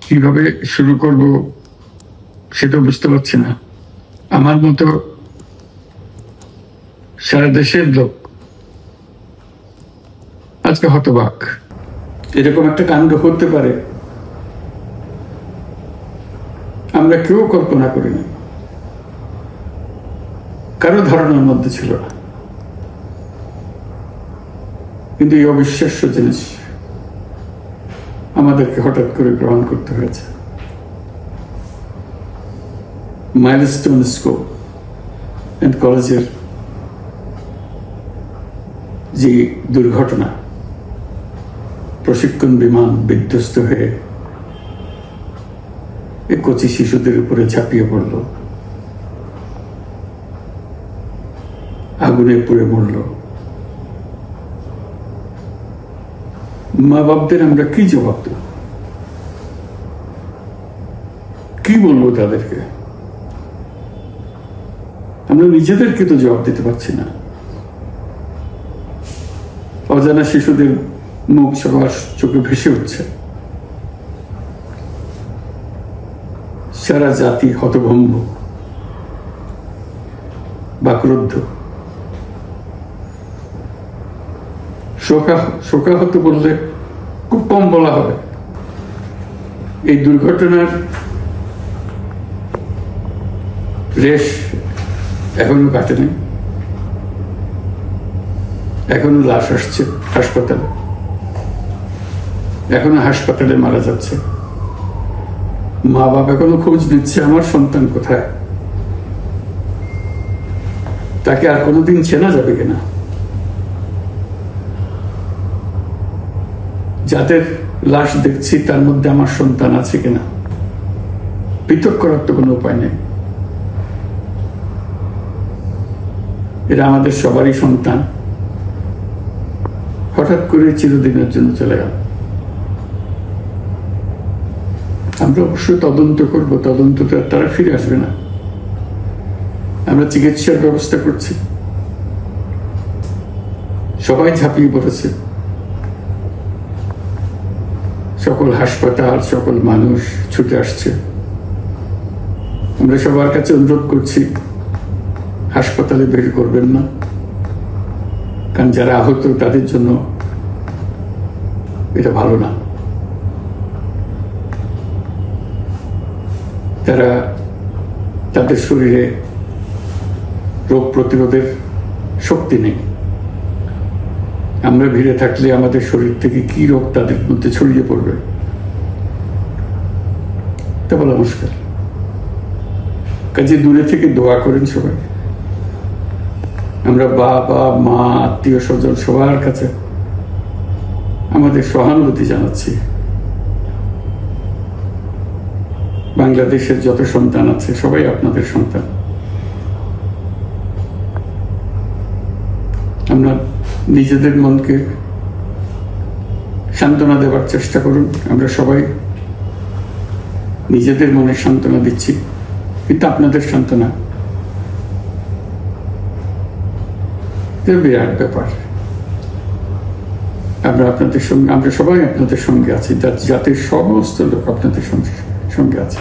কিভাবে শুরু করব সেটা বুঝতে পারছি না। আমার মতো সারা দেশের লোক আজকে হতবাক। এরকম একটা কাণ্ড হতে পারে আমরা কেউ কল্পনা করিনি, কারো ধারণার মধ্যে ছিল না। কিন্তু এই অবিশ্বাস্য জিনিস আমাদেরকে হঠাৎ করে গ্রহণ করতে হয়েছে। মাইলস্টোন স্কুল এন্ড কলেজের যে দুর্ঘটনা, প্রশিক্ষণ বিমান বিধ্বস্ত হয়ে এই কচি শিশুদের উপরে ঝাঁপিয়ে পড়ল, আগুনে পুড়ে মরল। মা বাপদের আমরা কি জবাব দেব? কি বলবো তাদেরকে? আমরা নিজেদেরকে তো জবাব দিতে পারছি না। অজানা শিশুদের মুখ সবার চোখে ভেসে উঠছে। সারা জাতি হতভম্ব বা ক্রুদ্ধ। শোকাহত বললে খুব কম বলা হবে। এই দুর্ঘটনার রেশ এখনো কাটেনি। এখনো লাশ আসছে হাসপাতালে, এখনো হাসপাতালে মারা যাচ্ছে। মা বাপ এখনো খোঁজ নিচ্ছে আমার সন্তান কোথায়, তাকে আর কোনোদিন চেনা যাবে কিনা। যাদের লাশ দেখছি তার মধ্যে আমার সন্তান আছে কিনা পৃথক করার তো কোনো উপায় নেই। এরা আমাদের সবারই সন্তান, হঠাৎ করে চিরদিনের জন্য চলে গেল। আমরা অবশ্যই তদন্ত করবো, তদন্তটা তারা ফিরে আসবে না। আমরা চিকিৎসার ব্যবস্থা করছি, সবাই ঝাঁপিয়ে পড়েছে। সকল হাসপাতাল, সকল মানুষ ছুটে আসছে। আমরা সবার কাছে অনুরোধ করছি, হাসপাতালে বের করবেন না, কারণ যারা আহত তাদের জন্য এটা ভালো না। তারা তাদের শরীরে রোগ প্রতিরোধের শক্তি নেই। আমরা ভিড়ে থাকলে আমাদের শরীর থেকে কি রোগ তাদের মধ্যে ছড়িয়ে পড়বে তা বলা মুশকিল। কাজে দূরে থেকে দোয়া করেন সবাই। আমরা বাবা মা আত্মীয় স্বজন সবার কাছে আমাদের সহানুভূতি জানাচ্ছি। বাংলাদেশের যত সন্তান আছে সবাই আপনাদের সন্তান। আমরা নিজেদের মনকে সান্ত্বনা দেওয়ার চেষ্টা করুন। আমরা সবাই নিজেদের মনে সান্ত্বনা দিচ্ছি, কিন্তু আপনাদের সান্ত্বনা বিরাট ব্যাপার। আমরা সবাই আপনাদের সঙ্গে আছি, জাতির সমস্ত লোক আপনাদের সঙ্গে আছে।